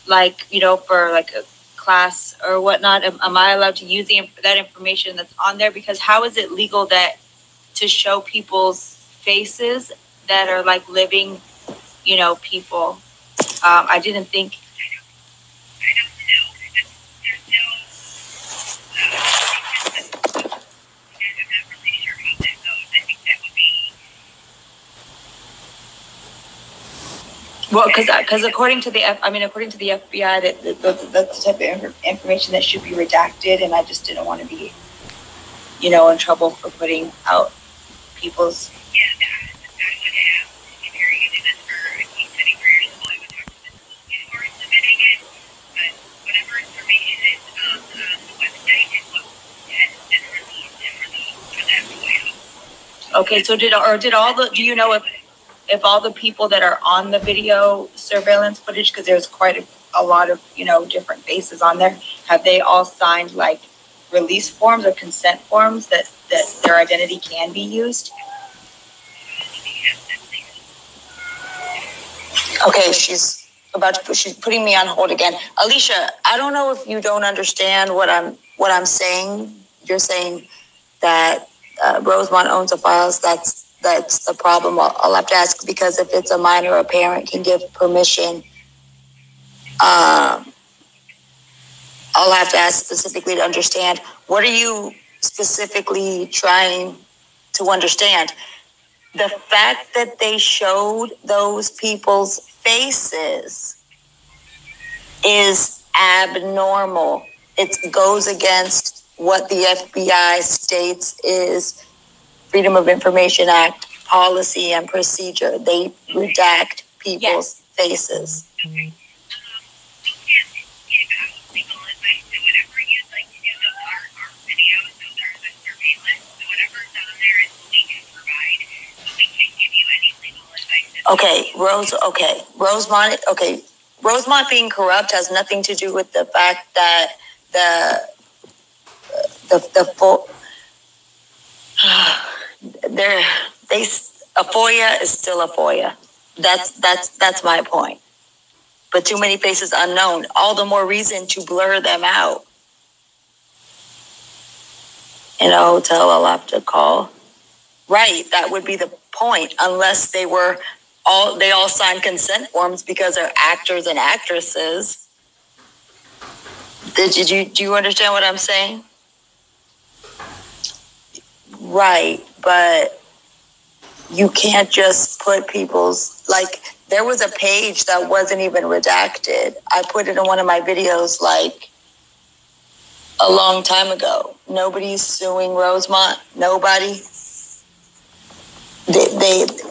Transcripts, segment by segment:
like, you know, for like a class or whatnot, am I allowed to use that information that's on there? Because how is it legal that to show people's faces that are like living, you know, people? I didn't think. I don't know. There's no. I'm not really sure how that goes. I think that would be. Well, because according to the FBI, that's the type of information that should be redacted, and I just didn't want to be, you know, in trouble for putting out people's. Yeah, I would have, if you're using this for a case study for your school, I would talk to the school before submitting it. But whatever information is on the website is what has been released for that FOIA. Okay, so do you know if all the people that are on the video surveillance footage, because there's quite a lot of, you know, different faces on there, have they all signed like release forms or consent forms that their identity can be used? Okay, she's putting me on hold again. Alicia, I don't know if you don't understand what I'm saying. You're saying that Rosemont owns the files. That's the problem. I'll have to ask, because if it's a minor, a parent can give permission. I'll have to ask specifically to understand. What are you specifically trying to understand? The fact that they showed those people's faces is abnormal. It goes against what the FBI states is Freedom of Information Act policy and procedure. They redact people's faces. Okay. We can't give out legal advice, so whatever you'd like to do, those are our videos, those are the surveillance, so whatever's on there is what we can provide, but we can't give you any legal advice. Rosemont being corrupt has nothing to do with the fact that a FOIA is still a FOIA. That's my point. But too many faces unknown. All the more reason to blur them out. In a hotel, I'll have to call. Right, that would be the point. Unless they all signed consent forms because they're actors and actresses. Do you understand what I'm saying? Right, but you can't just put people's, like, there was a page that wasn't even redacted. I put it in one of my videos like a long time ago. Nobody's suing Rosemont. Nobody.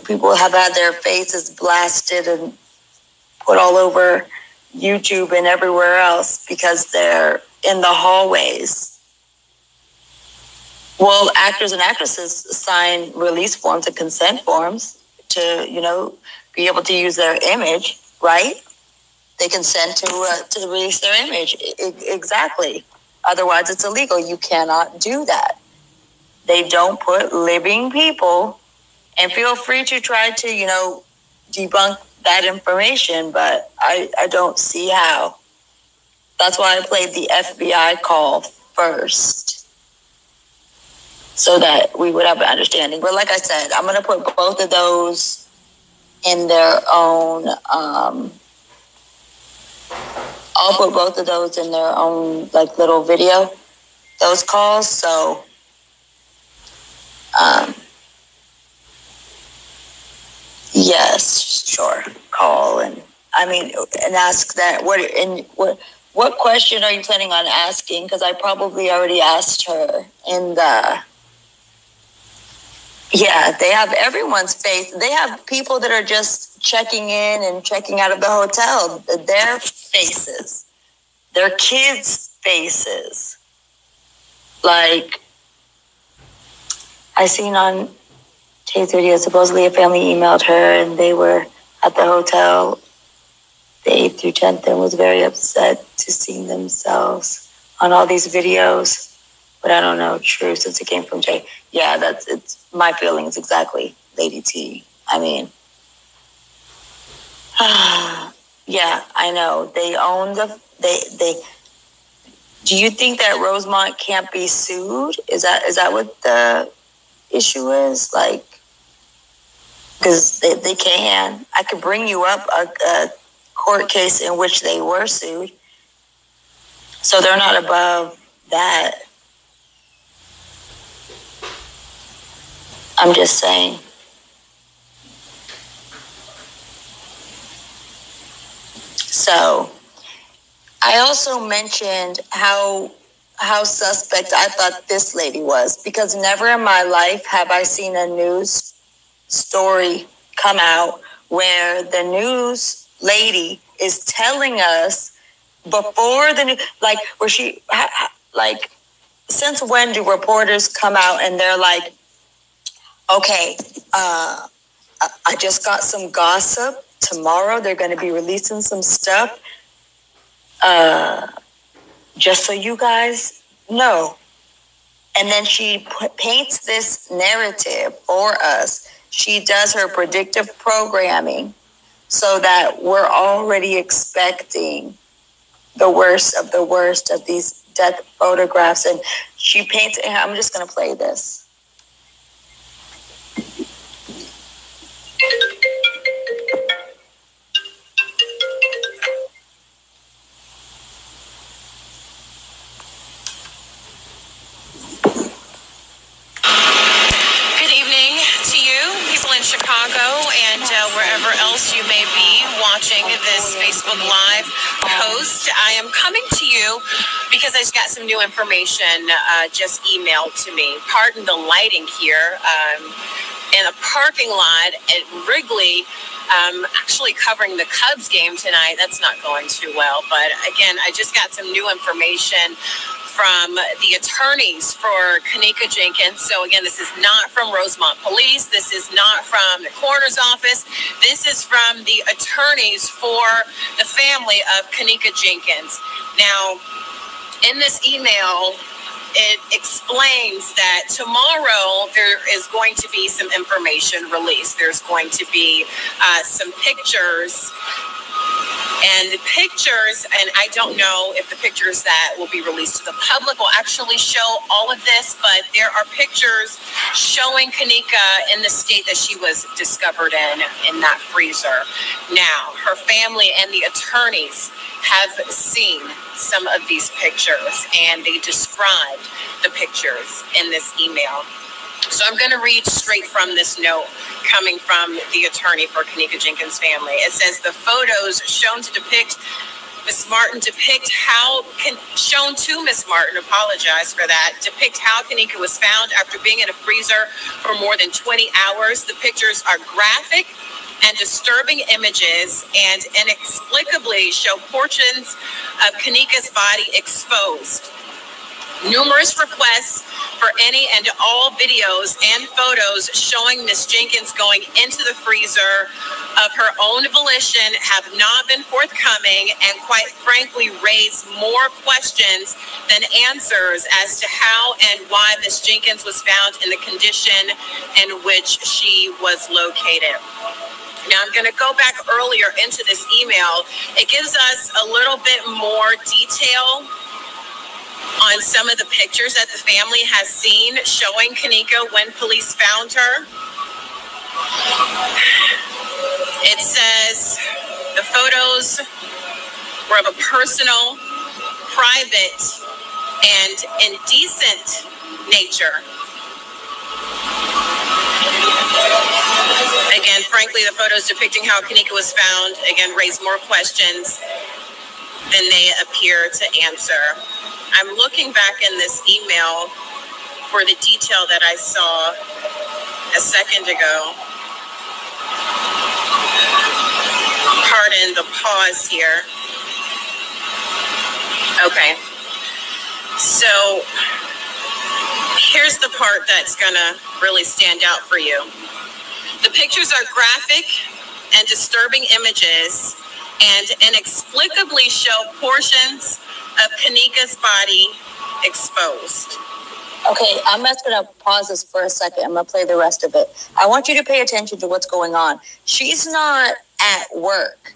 People have had their faces blasted and put all over YouTube and everywhere else because they're in the hallways. Well, actors and actresses sign release forms and consent forms to, you know, be able to use their image, right? They consent to release their image. Exactly. Otherwise, it's illegal. You cannot do that. They don't put living people, and feel free to try to, you know, debunk that information, but I don't see how. That's why I played the FBI call first, so that we would have an understanding. But like I said, I'm going to put both of those in their own, I'll put both of those in their own, like, little video, those calls. So, yes, sure, call and ask that. What question are you planning on asking? Because I probably already asked her in the. Yeah, they have everyone's face. They have people that are just checking in and checking out of the hotel. Their faces, their kids' faces. Like, I seen on Tay's video, supposedly a family emailed her and they were at the hotel the 8th through 10th and was very upset to see themselves on all these videos. But I don't know, true, since it came from Jay. Yeah, it's my feelings exactly, Lady T. I mean, Yeah, I know. They own they. Do you think that Rosemont can't be sued? Is that what the issue is? Like, because they can. I could bring you up a court case in which they were sued. So they're not above that. I'm just saying. So I also mentioned how suspect I thought this lady was, because never in my life have I seen a news story come out where the news lady is telling us before the news, like, where she, like, since when do reporters come out and they're like, okay, I just got some gossip. Tomorrow they're going to be releasing some stuff. Just so you guys know. And then she paints this narrative for us. She does her predictive programming so that we're already expecting the worst of these death photographs. And she paints, and I'm just going to play this. Chicago and wherever else you may be watching this Facebook Live post. I am coming to you because I just got some new information just emailed to me. Pardon the lighting here in a parking lot at Wrigley. Actually covering the Cubs game tonight. That's not going too well. But again, I just got some new information from the attorneys for Kenneka Jenkins. So again, this is not from Rosemont Police. This is not from the coroner's office. This is from the attorneys for the family of Kenneka Jenkins. Now, in this email, it explains that tomorrow there is going to be some information released. There's going to be some pictures. And the pictures, and I don't know if the pictures that will be released to the public will actually show all of this, but there are pictures showing Kenneka in the state that she was discovered in that freezer. Now, her family and the attorneys have seen some of these pictures, and they described the pictures in this email. So I'm going to read straight from this note coming from the attorney for Kenneka Jenkins' family. It says the photos shown to depict Miss Martin depict shown to Miss Martin, apologize for that, depict how Kenneka was found after being in a freezer for more than 20 hours. The pictures are graphic and disturbing images and inexplicably show portions of Kenneka's body exposed. Numerous requests for any and all videos and photos showing Miss Jenkins going into the freezer of her own volition have not been forthcoming, and quite frankly raise more questions than answers as to how and why Miss Jenkins was found in the condition in which she was located. Now, I'm going to go back earlier into this email. It gives us a little bit more detail on some of the pictures that the family has seen showing Kenneka when police found her. It says the photos were of a personal, private, and indecent nature. Again, frankly, the photos depicting how Kenneka was found, again, raise more questions than they appear to answer. I'm looking back in this email for the detail that I saw a second ago. Pardon the pause here. Okay. So here's the part that's gonna really stand out for you. The pictures are graphic and disturbing images and inexplicably show portions of Kenneka's body exposed. Okay, I'm just going to pause this for a second. I'm going to play the rest of it. I want you to pay attention to what's going on. She's not at work.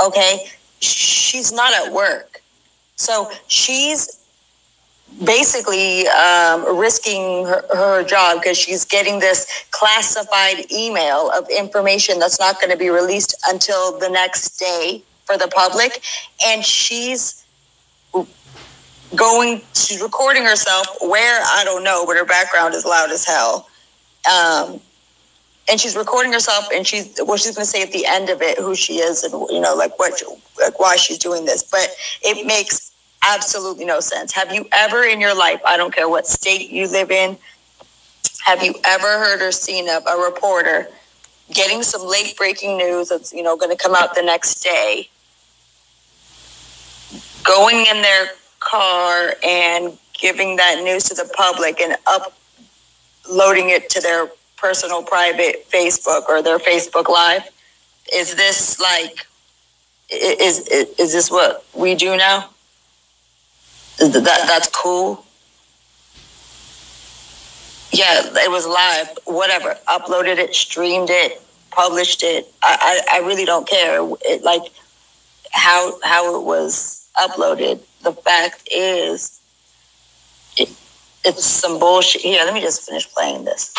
okay? She's not at work. So she's basically risking her job because she's getting this classified email of information that's not going to be released until the next day for the public. And she's recording herself where, I don't know, but her background is loud as hell. And she's recording herself, and she's going to say at the end of it who she is and, why she's doing this. But it makes absolutely no sense. Have you ever in your life, I don't care what state you live in, have you ever heard or seen a reporter getting some late breaking news that's, going to come out the next day, going in their car and giving that news to the public and uploading it to their personal private Facebook or their Facebook Live? Is this is this what we do now? That's cool. Yeah, it was live, whatever. Uploaded it, streamed it, published it. I really don't care. How it was uploaded. The fact is, it's some bullshit. Here, let me just finish playing this.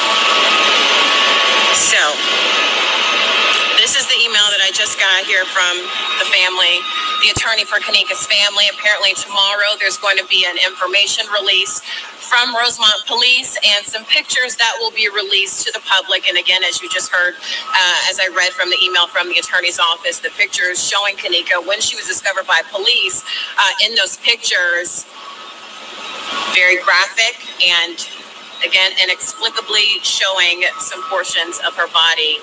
So, this is the email that I just got here from the family, the attorney for Kanika's family. Apparently tomorrow there's going to be an information release from Rosemont Police and some pictures that will be released to the public. And again, as you just heard, as I read from the email from the attorney's office, the pictures showing Kanika when she was discovered by police, in those pictures, very graphic and, again, inexplicably showing some portions of her body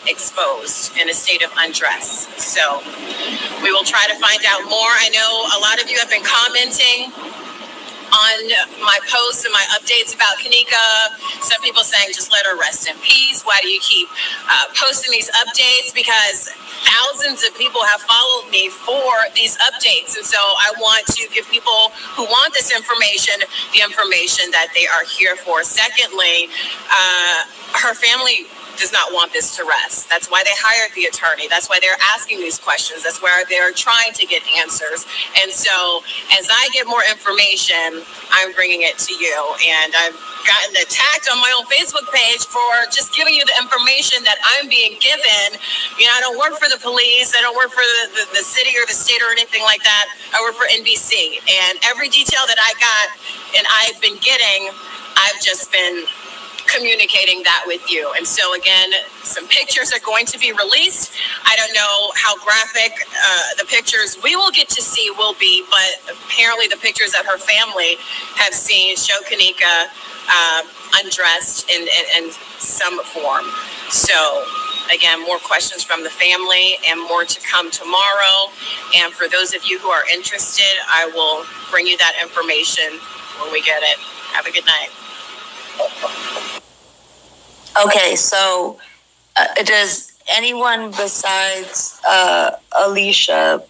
exposed in a state of undress. So we will try to find out more. I know a lot of you have been commenting on my posts and my updates about Kanika. Some people saying, just let her rest in peace. Why do you keep posting these updates? Because thousands of people have followed me for these updates. And so I want to give people who want this information, the information that they are here for. Secondly, her family does not want this to rest. That's why they hired the attorney. That's why they're asking these questions. That's where they're trying to get answers. And so as I get more information, I'm bringing it to you. And I've gotten attacked on my own Facebook page for just giving you the information that I'm being given. I don't work for the police. I don't work for the city or the state or anything like that. I work for NBC. And every detail that I got and I've been getting, I've just been communicating that with you. And so again, some pictures are going to be released. I don't know how graphic the pictures we will get to see will be, but apparently the pictures that her family have seen show Kanika undressed in some form. So again, more questions from the family and more to come tomorrow. And for those of you who are interested, I will bring you that information when we get it. Have a good night. Okay, so does anyone besides Alicia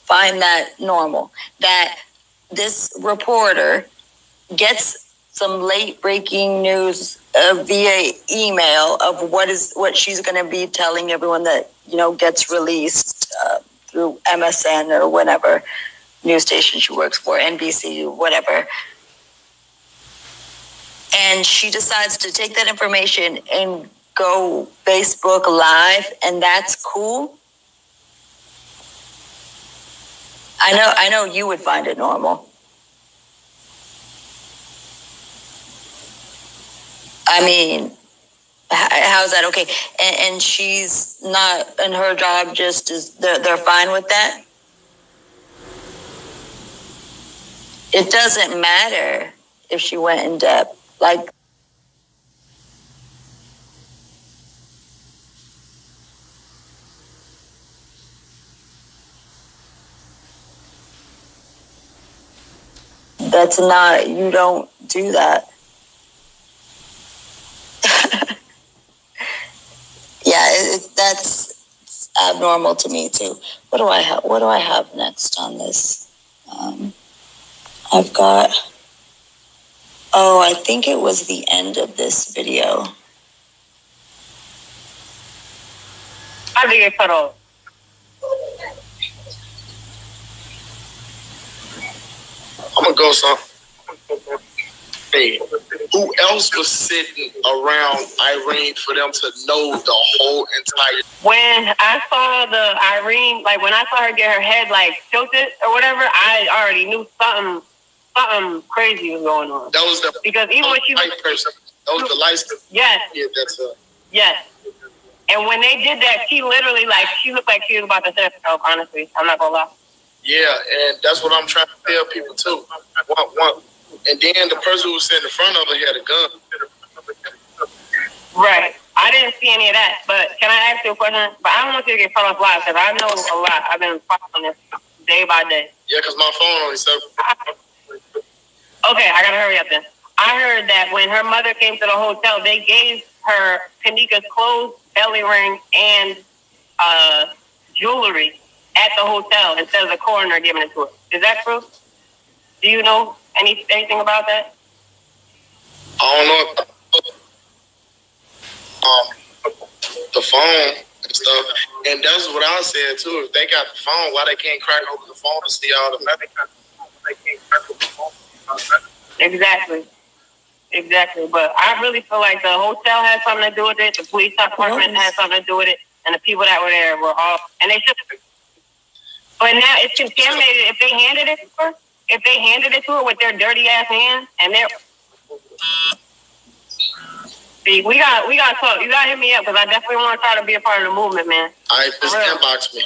find that normal? That this reporter gets some late breaking news via email of what she's going to be telling everyone that gets released through MSN or whatever news station she works for, NBC, whatever. And she decides to take that information and go Facebook Live, and that's cool. I know you would find it normal. I mean, how's that okay? And she's not, and her job just is, they're fine with that? It doesn't matter if she went in depth. That's not, you don't do that. Yeah, that's abnormal to me too. What do I have next on this? I've got, I think it was the end of this video. I think it cut off. know something? Hey, who else was sitting around Irene for them to know the whole entire? When I saw the Irene, like when I saw her get her head like tilted or whatever, I already knew something crazy was going on. That was the because even when she was white person. That was the license. Yes. Yeah, that's Yes. And when they did that, she literally she looked like she was about to set herself. Honestly, I'm not gonna lie. Yeah, and that's what I'm trying to tell people too. One. And then the person who was sitting in front of her had a gun. Right. I didn't see any of that. But can I ask you a question? But I don't want you to get cut off live because I know a lot. I've been following this day by day. Yeah, because my phone only said. Okay, I gotta hurry up then. I heard that when her mother came to the hotel, they gave her Kanika's clothes, belly ring, and jewelry at the hotel instead of the coroner giving it to her. Is that true? Do you know anything about that? I don't know. The phone and stuff, and that's what I said too. If they got the phone, why they can't crack open the phone to see all the medical? Exactly. But I really feel like the hotel had something to do with it. The police department had something to do with it, and the people that were there were all. And they should. But now it's contaminated. If they handed it to her with their dirty ass hands, and they're. See, we got to talk. You got to hit me up because I definitely want to try to be a part of the movement, man. All right, just inbox me.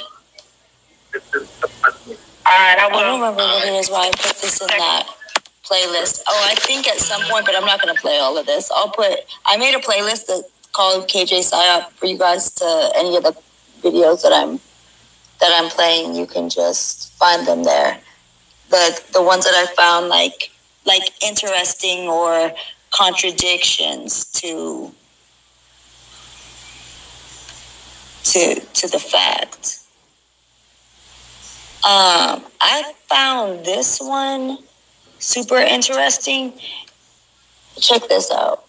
All right, I will. I don't remember what it is why I put this in that playlist. Oh, I think at some point, but I'm not going to play all of this. I made a playlist that called KJ Psyop for you guys to any of the videos that I'm playing. You can just find them there. The ones that I found like interesting or contradictions to the fact. I found this one super interesting. Check this out.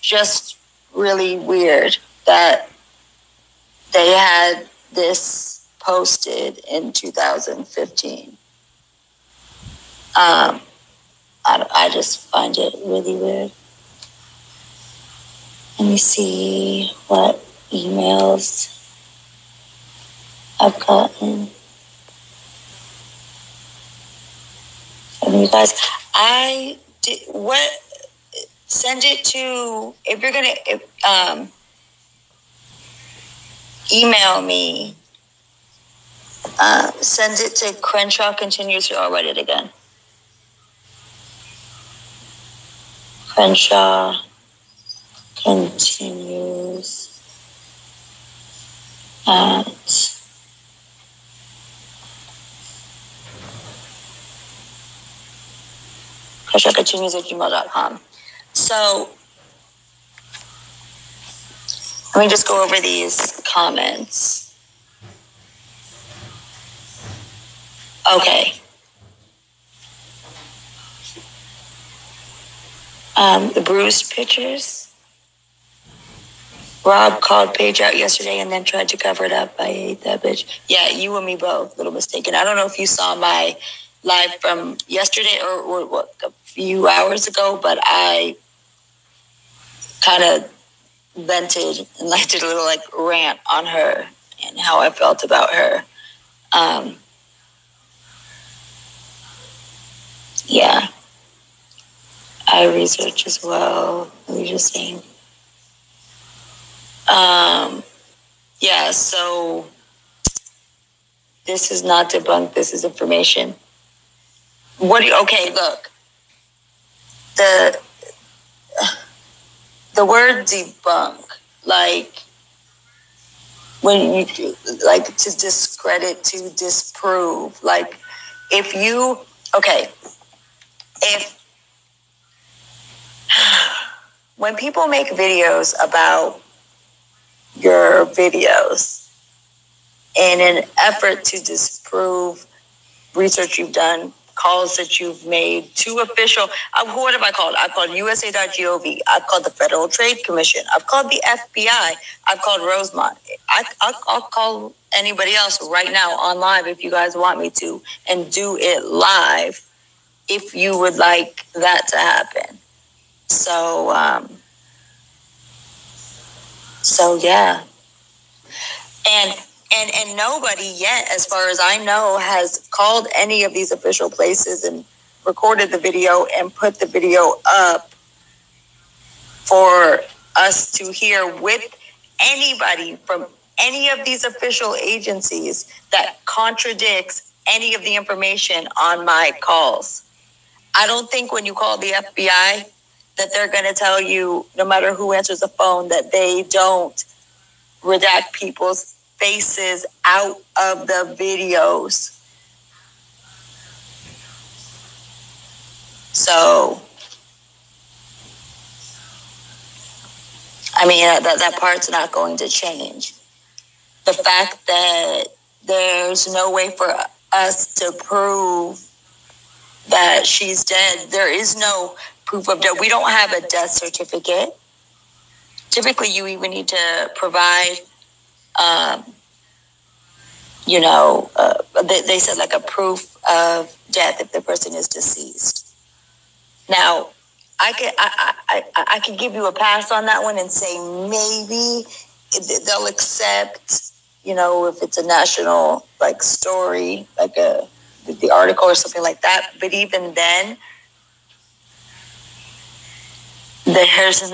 Just really weird that they had this posted in 2015. I just find it really weird. Let me see what emails I've gotten from you guys. Send it to, if you're going to email me, send it to Crenshaw Continues. Here, I'll write it again. Crenshaw Continues at CrenshawContinues@gmail.com. So let me just go over these comments. Okay. The bruised pictures. Rob called Paige out yesterday and then tried to cover it up. I hate that bitch. Yeah, you and me both. Little mistaken. I don't know if you saw my live from yesterday or what, a few hours ago, but I kind of vented and did a little rant on her and how I felt about her. Yeah. I research as well. What were you just saying? Yeah, so this is not debunked. This is information. Okay, look. The word debunk, when you to discredit, to disprove, if when people make videos about your videos in an effort to disprove research you've done, calls that you've made to official. What have I called? I've called USA.gov. I've called the Federal Trade Commission. I've called the FBI. I've called Rosemont. I'll call anybody else right now on live if you guys want me to, and do it live if you would like that to happen. So yeah. And nobody yet, as far as I know, has called any of these official places and recorded the video and put the video up for us to hear with anybody from any of these official agencies that contradicts any of the information on my calls. I don't think when you call the FBI that they're going to tell you, no matter who answers the phone, that they don't redact people's faces out of the videos. So, I mean, that part's not going to change. The fact that there's no way for us to prove that she's dead, there is no proof of death. We don't have a death certificate. Typically, you even need to provide they said like a proof of death if the person is deceased. Now, I can give you a pass on that one and say maybe they'll accept, if it's a national like story, like the article or something like that. But even then, there is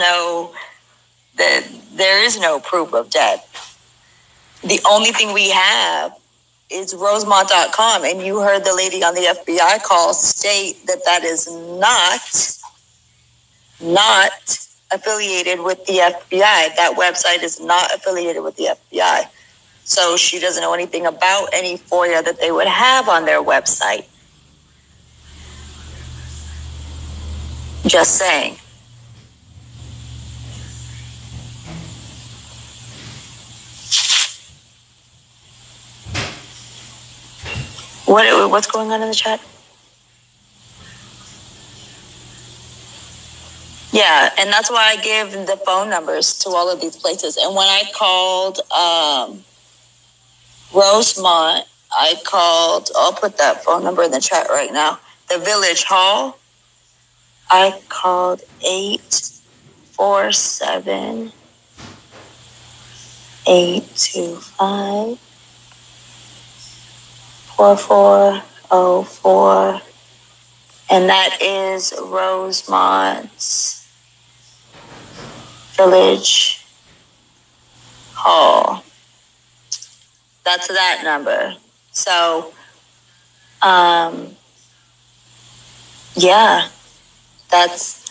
no proof of death. The only thing we have is Rosemont.com, and you heard the lady on the FBI call state that is not affiliated with the FBI. That website is not affiliated with the FBI. So she doesn't know anything about any FOIA that they would have on their website. Just saying. What's going on in the chat? Yeah, and that's why I give the phone numbers to all of these places. And when I called Rosemont, I'll put that phone number in the chat right now. The Village Hall, I called 847-825. 4404, and that is Rosemont's Village Hall. That's that number. So, yeah, that's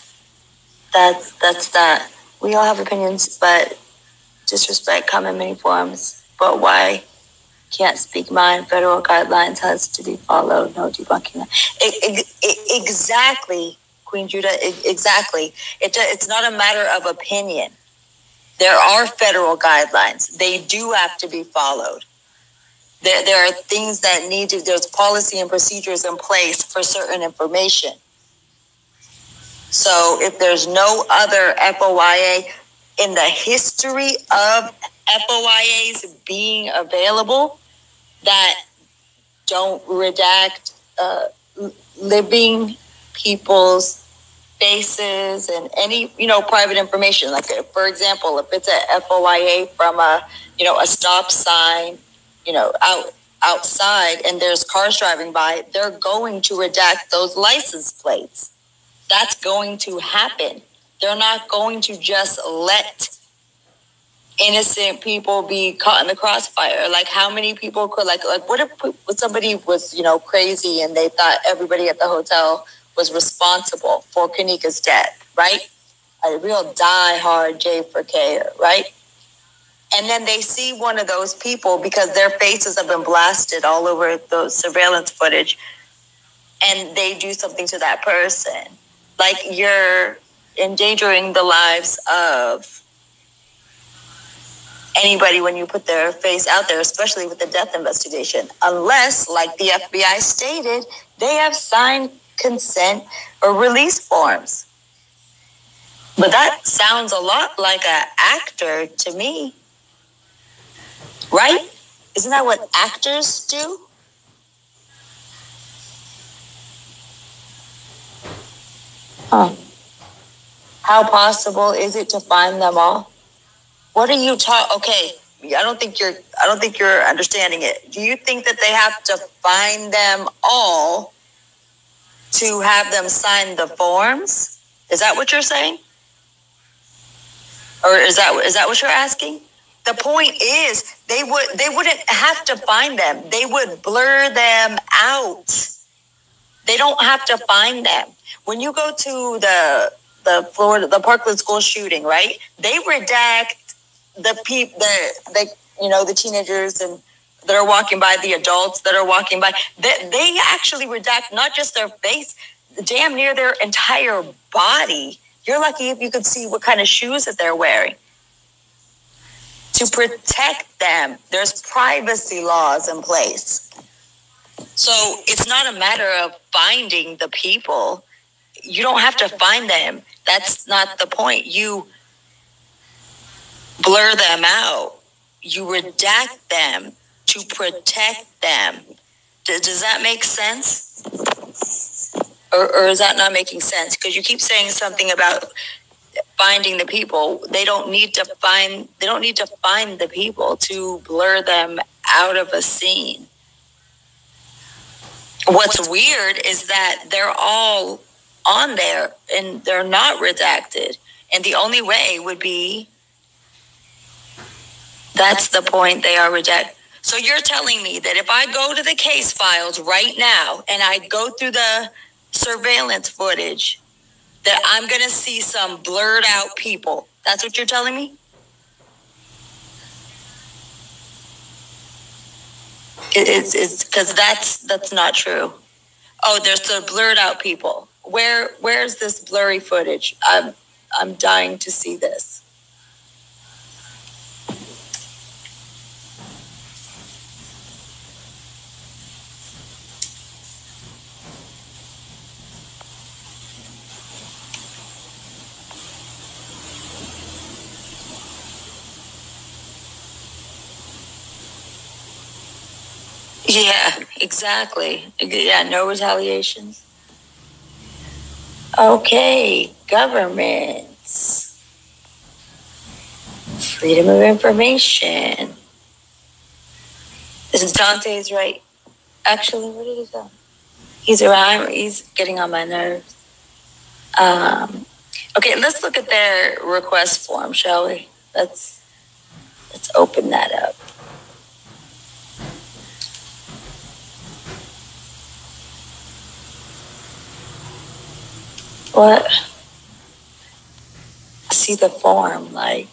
that. We all have opinions, but disrespect come in many forms. But why? Can't speak mine. Federal guidelines has to be followed. No debunking that. Exactly, Queen Judah. Exactly. It's not a matter of opinion. There are federal guidelines. They do have to be followed. There are things that there's policy and procedures in place for certain information. So if there's no other FOIA in the history of FOIAs being available that don't redact living people's faces and any, private information. Like, for example, if it's a FOIA from a stop sign, outside and there's cars driving by, they're going to redact those license plates. That's going to happen. They're not going to just let innocent people be caught in the crossfire. Like, how many people could, like what if somebody was, crazy and they thought everybody at the hotel was responsible for Kanika's death, right? A real die-hard J4K, right? And then they see one of those people because their faces have been blasted all over the surveillance footage, and they do something to that person. Like, you're endangering the lives of anybody when you put their face out there, especially with the death investigation, unless, like the FBI stated, they have signed consent or release forms. But that sounds a lot like an actor to me, right? Isn't that what actors do? Huh. How possible is it to find them all? What are you talking? Okay, I don't think you're understanding it. Do you think that they have to find them all to have them sign the forms? Is that what you're saying? Or is that what you're asking? The point is they wouldn't have to find them. They would blur them out. They don't have to find them. When you go to the Parkland school shooting, right? They redact the teenagers and that are walking by, the adults that are walking by. They actually redact not just their face, damn near their entire body. You're lucky if you could see what kind of shoes that they're wearing. To protect them, there's privacy laws in place. So it's not a matter of finding the people. You don't have to find them. That's not the point. You blur them out. You redact them to protect them. Does that make sense? Or is that not making sense? Because you keep saying something about finding the people. They don't need to find the people to blur them out of a scene. What's weird is that they're all on there and they're not redacted. And the only way would be, that's the point, they are redacted. So you're telling me that if I go to the case files right now and I go through the surveillance footage, that I'm going to see some blurred out people. That's what you're telling me? It's because that's not true. Oh, there's the blurred out people. Where's this blurry footage? I'm dying to see this. Yeah, exactly. Yeah, no retaliations. Okay, governments. Freedom of information. This is Dante's right. Actually, where did he go? He's around. He's getting on my nerves. Okay, let's look at their request form, shall we? Let's open that up. What? See the form, like.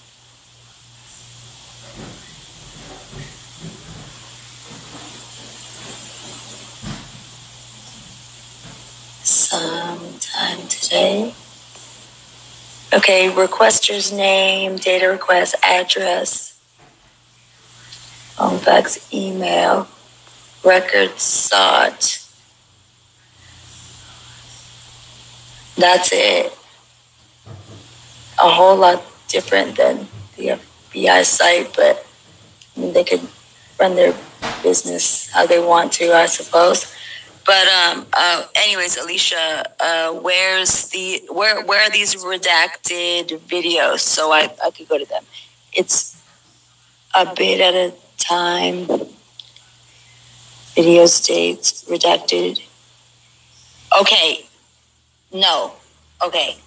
Sometime today. Okay, requester's name, data request, address, phone, fax, email, records sought. That's it. A whole lot different than the FBI site, but I mean, they could run their business how they want to, I suppose. But anyways, Alicia, where are these redacted videos? So I could go to them. It's a bit at a time. Video states redacted. Okay. No. Okay.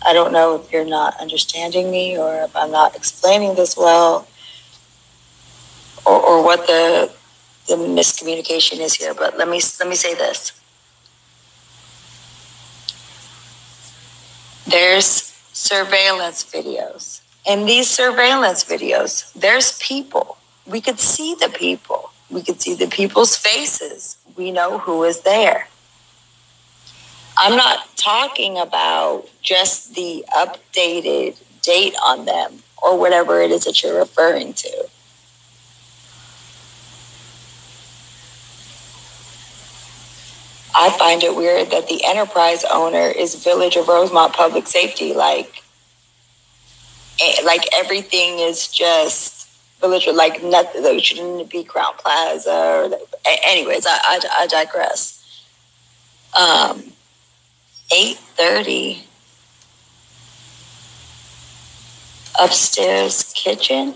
I don't know if you're not understanding me or if I'm not explaining this well or what the miscommunication is here, but let me say this. There's surveillance videos. In these surveillance videos, there's people. We could see the people. We could see the people's faces. We know who is there. I'm not talking about just the updated date on them or whatever it is that you're referring to. I find it weird that the enterprise owner is Village of Rosemont Public Safety. Like everything is just Village, like nothing. Like, shouldn't be Crown Plaza. Or, anyways, I digress. 8:30. Upstairs kitchen.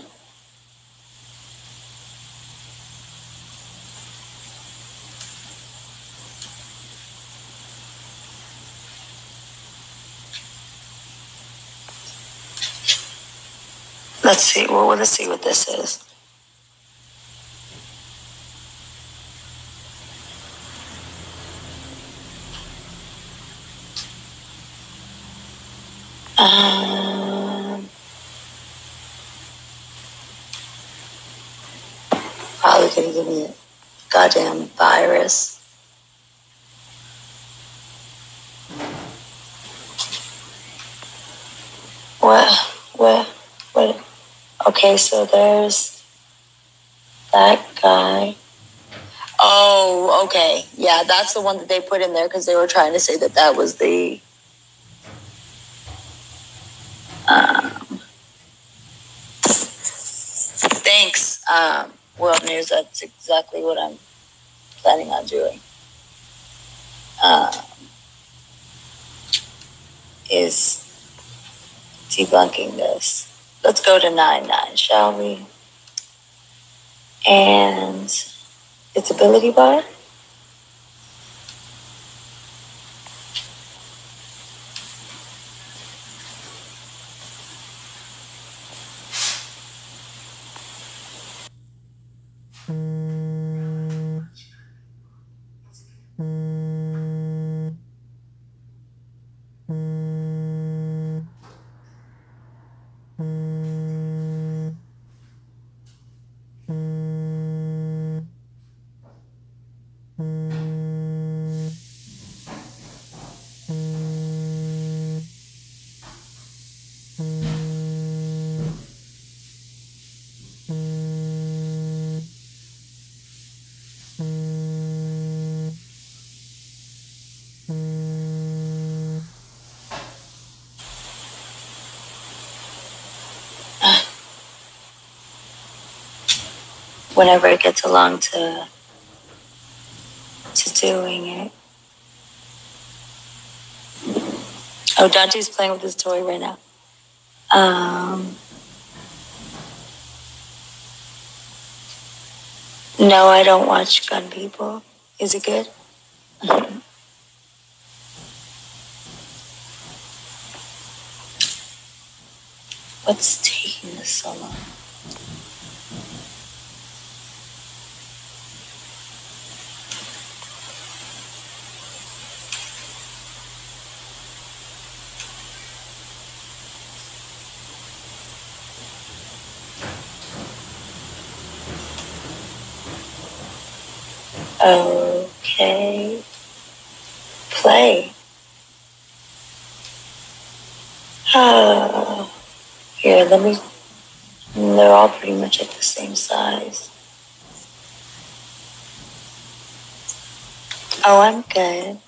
Let's see. Well, let's see what this is. Probably gonna give me a goddamn virus. What? Okay, so there's that guy. Oh, okay. Yeah, that's the one that they put in there because they were trying to say that was the... Thanks, World News. That's exactly what I'm planning on doing. Is debunking this. Let's go to 9-9, shall we? And its ability bar. Whenever it gets along to doing it. Oh, Dante's playing with his toy right now. No, I don't watch Gun People. Is it good? What's taking this so long? Okay. Play. Here, let me... They're all pretty much at the same size. Oh, I'm good.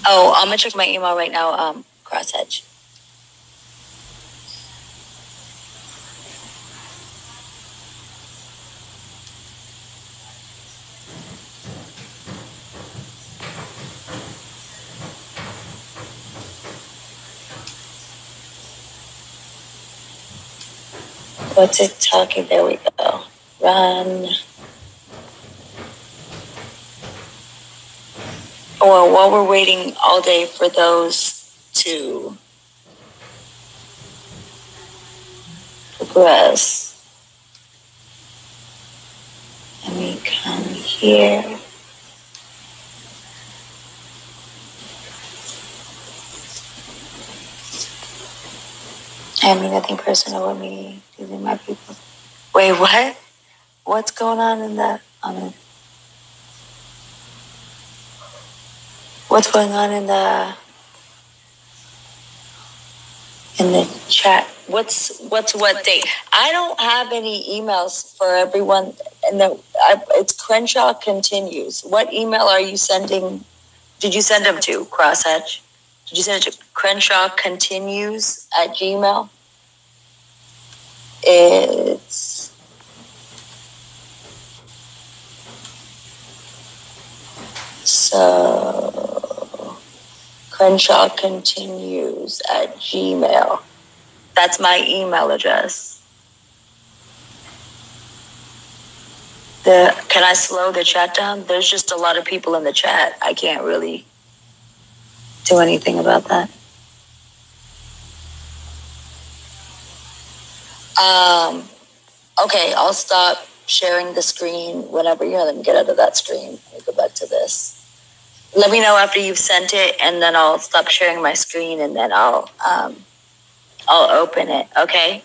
Oh, I'm gonna check my email right now, Crossedge. What's it talking? There we go. Run. Well, while we're waiting all day for those to progress, let me come here. I mean, nothing personal with me. These are my people. Wait, what? What's going on in that? What's going on in the... in the chat. What's what date? I don't have any emails for everyone. And it's Crenshaw continues. What email are you sending? Did you send them to Crosshatch? Did you send it to Crenshaw continues at Gmail? It's so Crenshaw continues at Gmail. That's my email address. Can I slow the chat down? There's just a lot of people in the chat. I can't really do anything about that. Okay, I'll stop sharing the screen whenever you let me get out of that screen. Let me go back to this. Let me know after you've sent it, and then I'll stop sharing my screen, and then I'll open it. Okay.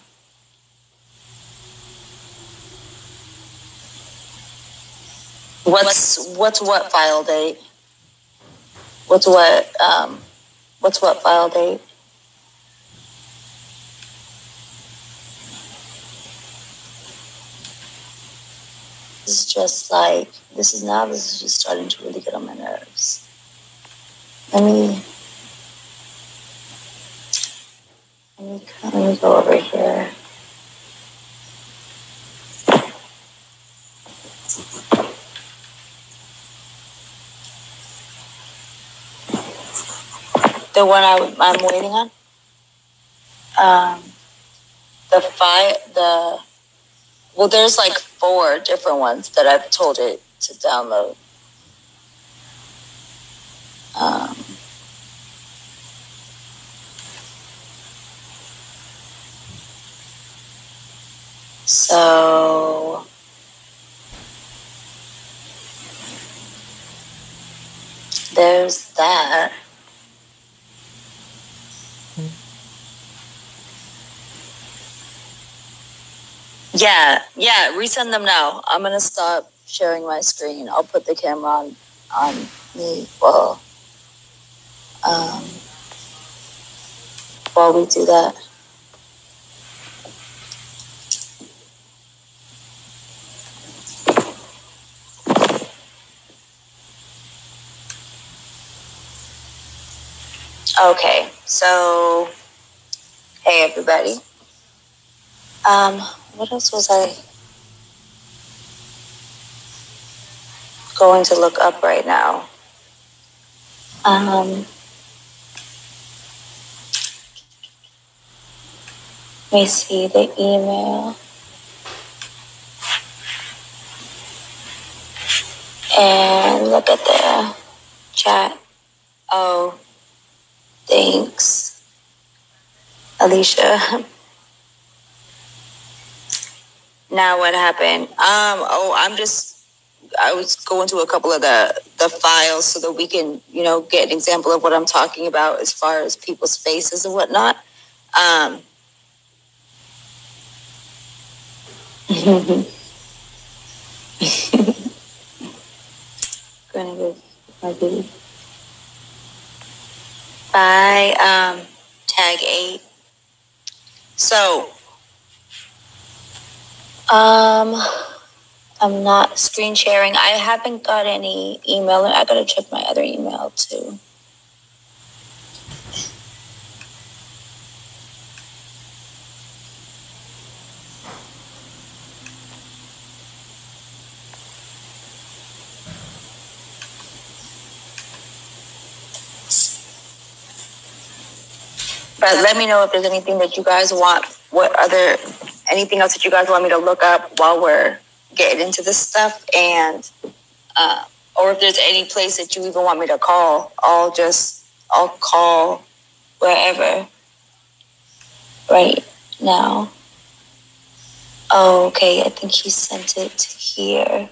What's what file date? What's what file date? This is just like this is just starting to really get on my nerves. Let me go over here. The one I'm waiting on. Well, there's like 4 different ones that I've told it to download. So there's that. Yeah, resend them now. I'm gonna stop sharing my screen. I'll put the camera on me while we do that. Okay, so hey everybody. What else was I going to look up right now? Let me see the email. And look at the chat. Oh, thanks, Alicia. Now what happened? I was going to a couple of the files so that we can, get an example of what I'm talking about as far as people's faces and whatnot. Gonna go my baby. By tag 8. So I'm not screen sharing. I haven't got any email. I gotta check my other email too. But let me know if there's anything that you guys want. Anything else that you guys want me to look up while we're getting into this stuff, and or if there's any place that you even want me to call, I'll call wherever right now. Oh, okay. I think he sent it to here.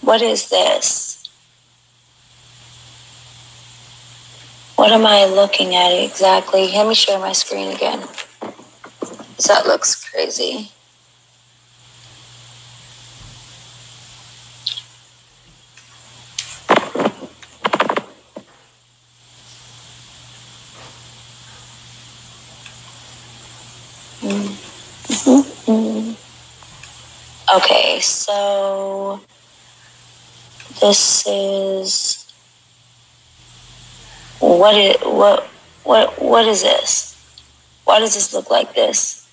What is this? What am I looking at exactly? Let me share my screen again. That looks crazy. Okay, so this is what is this? Why does this look like this?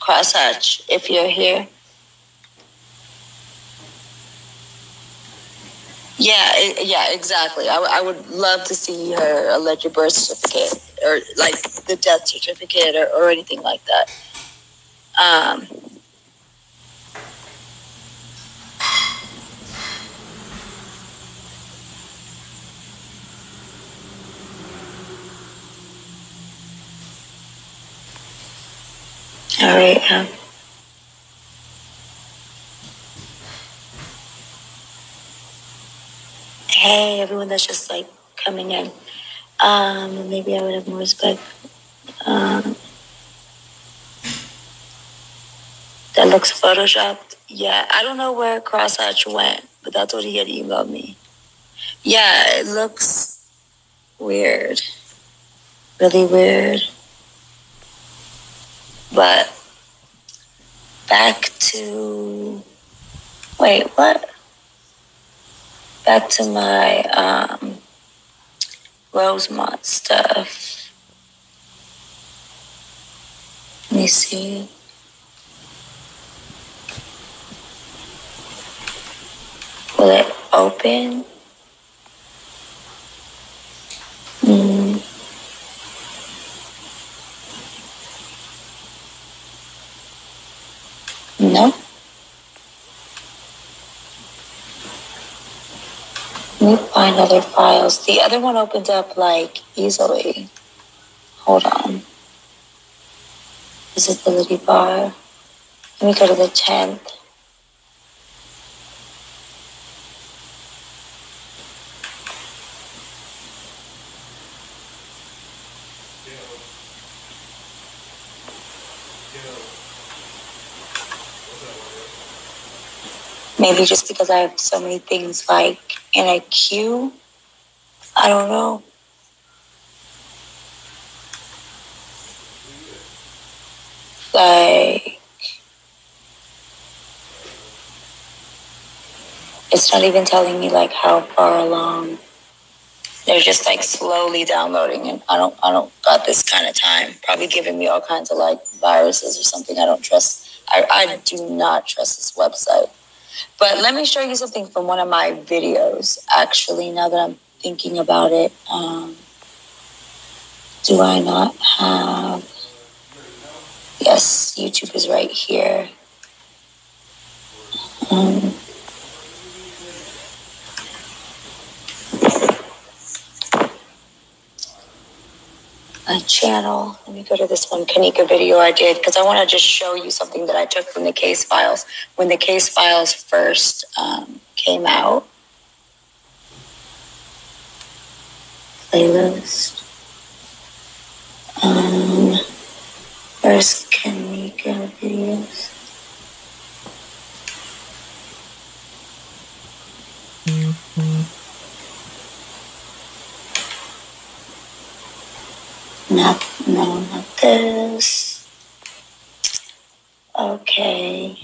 Crosshatch, if you're here. Yeah, exactly. I would love to see her alleged birth certificate or like the death certificate or anything like that. All right. Hey, everyone that's just like coming in. Maybe I would have more respect. That looks photoshopped. Yeah, I don't know where Crosshatch went, but that's what he had emailed me. Yeah, it looks weird. Really weird. But back to... Wait, what? Back to my Rosemont stuff. Let me see. Will it open? No. Let me find other files. The other one opened up like easily. Hold on. Visibility bar. Let me go to the 10th. Maybe just because I have so many things like in a queue. I don't know. Like, it's not even telling me like how far along. They're just like slowly downloading, and I don't got this kind of time. Probably giving me all kinds of like viruses or something. I don't trust. I do not trust this website. But let me show you something from one of my videos. Actually, now that I'm thinking about it, do I not have? Yes, YouTube is right here. A channel. Let me go to this one Kanika video I did because I want to just show you something that I took from the case files when the case files first came out. Playlist. Where's Kanika videos? Not this. Okay.